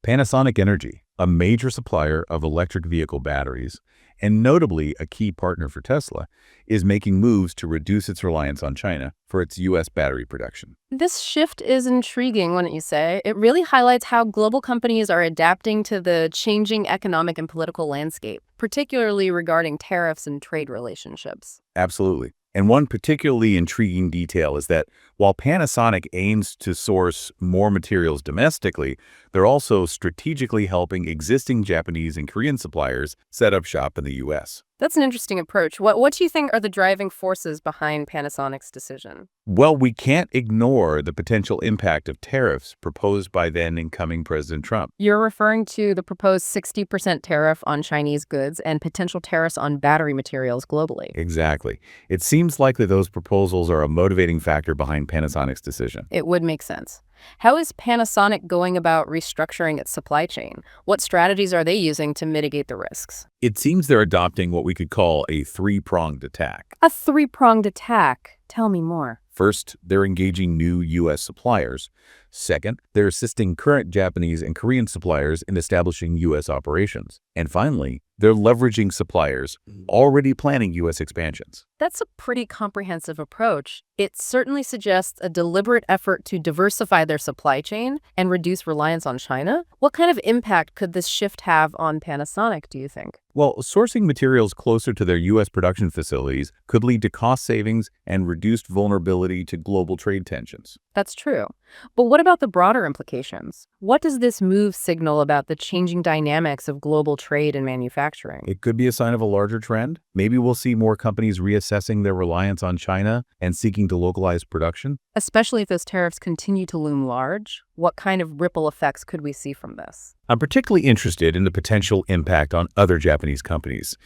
Panasonic Energy, a major supplier of electric vehicle batteries, and notably a key partner for Tesla, is making moves to reduce its reliance on China for its U.S. battery production. This shift is intriguing, wouldn't you say? It really highlights how global companies are adapting to the changing economic and political landscape, particularly regarding tariffs and trade relationships. Absolutely. And one particularly intriguing detail is that while Panasonic aims to source more materials domestically, they're also strategically helping existing Japanese and Korean suppliers set up shop in the U.S. That's an interesting approach. What do you think are the driving forces behind Panasonic's decision? Well, we can't ignore the potential impact of tariffs proposed by then incoming President Trump. You're referring to the proposed 60% tariff on Chinese goods and potential tariffs on battery materials globally. Exactly. It seems likely those proposals are a motivating factor behind Panasonic's decision. It would make sense. How is Panasonic going about restructuring its supply chain? What strategies are they using to mitigate the risks? It seems they're adopting what we could call a three-pronged attack. A three-pronged attack. Tell me more. First, they're engaging new U.S. suppliers. Second, they're assisting current Japanese and Korean suppliers in establishing U.S. operations. And finally, they're leveraging suppliers already planning U.S. expansions. That's a pretty comprehensive approach. It certainly suggests a deliberate effort to diversify their supply chain and reduce reliance on China. What kind of impact could this shift have on Panasonic, do you think? Well, sourcing materials closer to their U.S. production facilities could lead to cost savings and reduced vulnerability to global trade tensions. That's true. But what about the broader implications? What does this move signal about the changing dynamics of global trade and manufacturing? It could be a sign of a larger trend. Maybe we'll see more companies reassessing their reliance on China and seeking to localize production. Especially if those tariffs continue to loom large, what kind of ripple effects could we see from this? I'm particularly interested in the potential impact on other Japanese companies,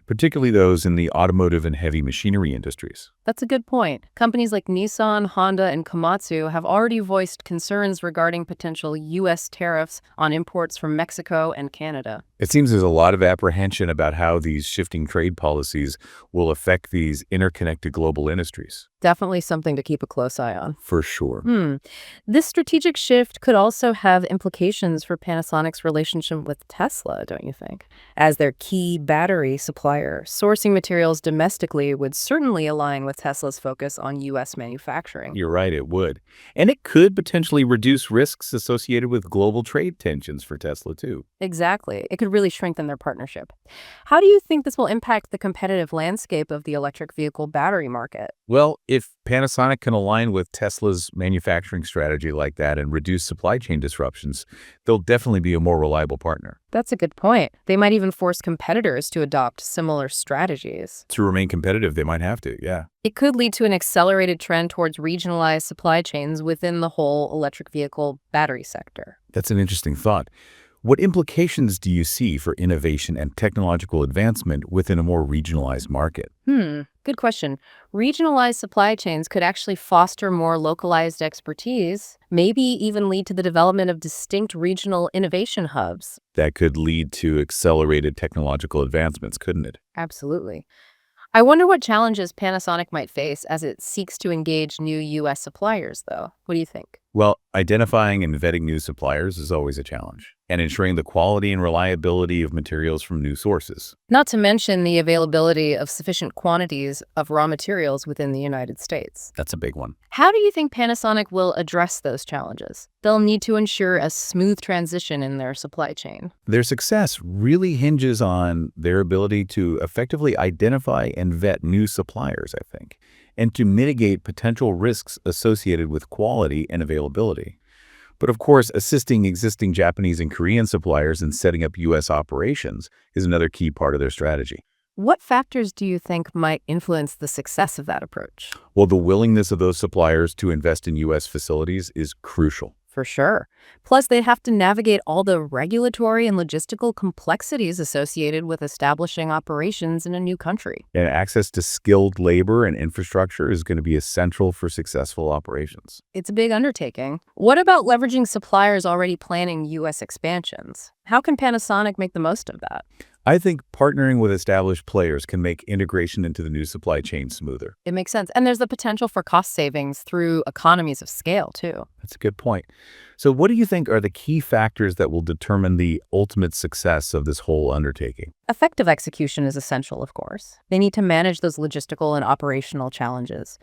particularly those in the automotive and heavy machinery industries. That's a good point. Companies like Nissan, Honda, and Komatsu have already voiced concerns regarding potential U.S. tariffs on imports from Mexico and Canada. It seems there's a lot of apprehension about how these shifting trade policies will affect these interconnected global industries. Definitely something to keep a close eye on. For sure. This strategic shift could also have implications for Panasonic's relationship with Tesla, don't you think? As their key battery supplier, sourcing materials domestically would certainly align with Tesla's focus on U.S. manufacturing. You're right, it would. And it could potentially reduce risks associated with global trade tensions for Tesla, too. Exactly. It could really strengthen their partnership. How do you think this will impact the competitive landscape of the electric vehicle battery market? Well, if Panasonic can align with Tesla's manufacturing strategy like that and reduce supply chain disruptions, they'll definitely be a more reliable partner. That's a good point. They might even force competitors to adopt similar strategies. To remain competitive, they might have to, yeah. It could lead to an accelerated trend towards regionalized supply chains within the whole electric vehicle battery sector. That's an interesting thought. What implications do you see for innovation and technological advancement within a more regionalized market? Good question. Regionalized supply chains could actually foster more localized expertise, maybe even lead to the development of distinct regional innovation hubs. That could lead to accelerated technological advancements, couldn't it? Absolutely. I wonder what challenges Panasonic might face as it seeks to engage new U.S. suppliers, though. What do you think? Well, identifying and vetting new suppliers is always a challenge, and ensuring the quality and reliability of materials from new sources. Not to mention the availability of sufficient quantities of raw materials within the United States. That's a big one. How do you think Panasonic will address those challenges? They'll need to ensure a smooth transition in their supply chain. Their success really hinges on their ability to effectively identify and vet new suppliers, I think, and to mitigate potential risks associated with quality and availability. But of course, assisting existing Japanese and Korean suppliers in setting up U.S. operations is another key part of their strategy. What factors do you think might influence the success of that approach? Well, the willingness of those suppliers to invest in U.S. facilities is crucial. For sure. Plus, they'd have to navigate all the regulatory and logistical complexities associated with establishing operations in a new country. And access to skilled labor and infrastructure is going to be essential for successful operations. It's a big undertaking. What about leveraging suppliers already planning U.S. expansions? How can Panasonic make the most of that? I think partnering with established players can make integration into the new supply chain smoother. It makes sense. And there's the potential for cost savings through economies of scale, too. That's a good point. So what do you think are the key factors that will determine the ultimate success of this whole undertaking? Effective execution is essential, of course. They need to manage those logistical and operational challenges.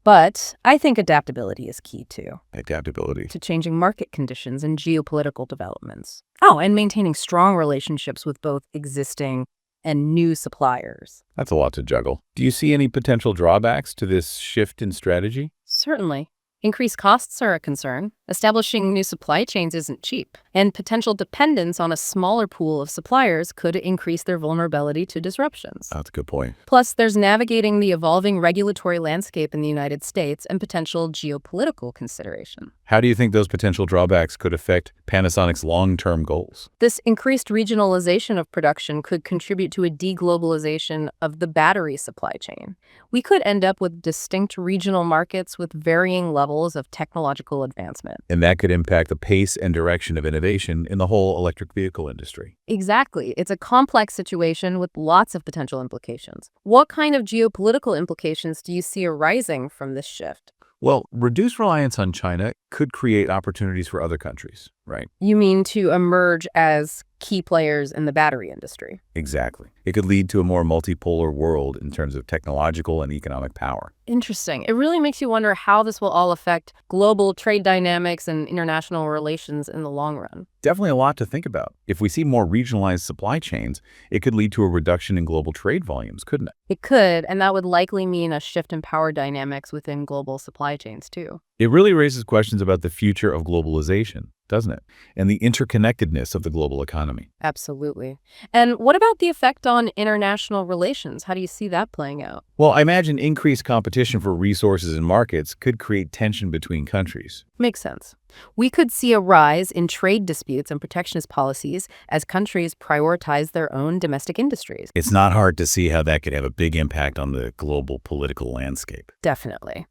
But I think adaptability is key, too, Adaptability. to changing market conditions and geopolitical developments. Oh, and maintaining strong relationships with both existing and new suppliers. That's a lot to juggle. Do you see any potential drawbacks to this shift in strategy? Certainly. Increased costs are a concern. Establishing new supply chains isn't cheap, and potential dependence on a smaller pool of suppliers could increase their vulnerability to disruptions. That's a good point. Plus, there's navigating the evolving regulatory landscape in the United States and potential geopolitical consideration. How do you think those potential drawbacks could affect Panasonic's long-term goals? This increased regionalization of production could contribute to a deglobalization of the battery supply chain. We could end up with distinct regional markets with varying levels of technological advancement. And that could impact the pace and direction of innovation in the whole electric vehicle industry. Exactly. It's a complex situation with lots of potential implications. What kind of geopolitical implications do you see arising from this shift? Well, reduced reliance on China could create opportunities for other countries, right? You mean to emerge as key players in the battery industry? Exactly. It could lead to a more multipolar world in terms of technological and economic power. Interesting. It really makes you wonder how this will all affect global trade dynamics and international relations in the long run. Definitely a lot to think about. If we see more regionalized supply chains, it could lead to a reduction in global trade volumes, couldn't it? It could, and that would likely mean a shift in power dynamics within global supply chains, too. It really raises questions about the future of globalization, doesn't it? And the interconnectedness of the global economy. Absolutely. And what about the effect on international relations? How do you see that playing out? Well, I imagine increased competition for resources and markets could create tension between countries. Makes sense. We could see a rise in trade disputes and protectionist policies as countries prioritize their own domestic industries. It's not hard to see how that could have a big impact on the global political landscape. Definitely.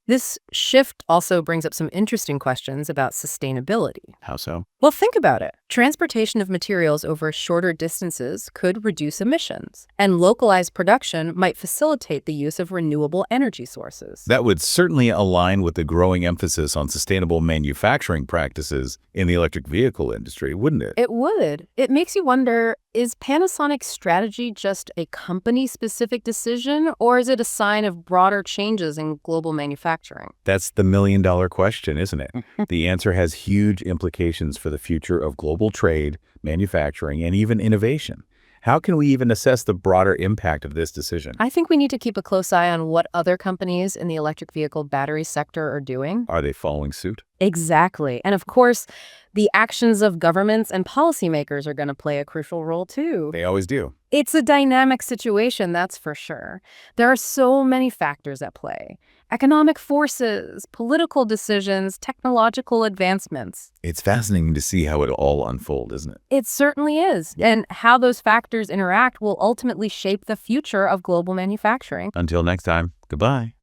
This shift also brings up some interesting questions about sustainability. How so? Well, think about it. Transportation of materials over shorter distances could reduce emissions, and localized production might facilitate the use of renewable energy sources. That would certainly align with the growing emphasis on sustainable manufacturing practices in the electric vehicle industry, wouldn't it? It would. It makes you wonder, is Panasonic's strategy just a company-specific decision, or is it a sign of broader changes in global manufacturing? That's the million-dollar question, isn't it? The answer has huge implications for the future of global trade, manufacturing, and even innovation. How can we even assess the broader impact of this decision? I think we need to keep a close eye on what other companies in the electric vehicle battery sector are doing. Are they following suit? Exactly. And of course, the actions of governments and policymakers are going to play a crucial role, too. They always do. It's a dynamic situation, that's for sure. There are so many factors at play. Economic forces, political decisions, technological advancements. It's fascinating to see how it all unfolds, isn't it? It certainly is. And how those factors interact will ultimately shape the future of global manufacturing. Until next time, goodbye.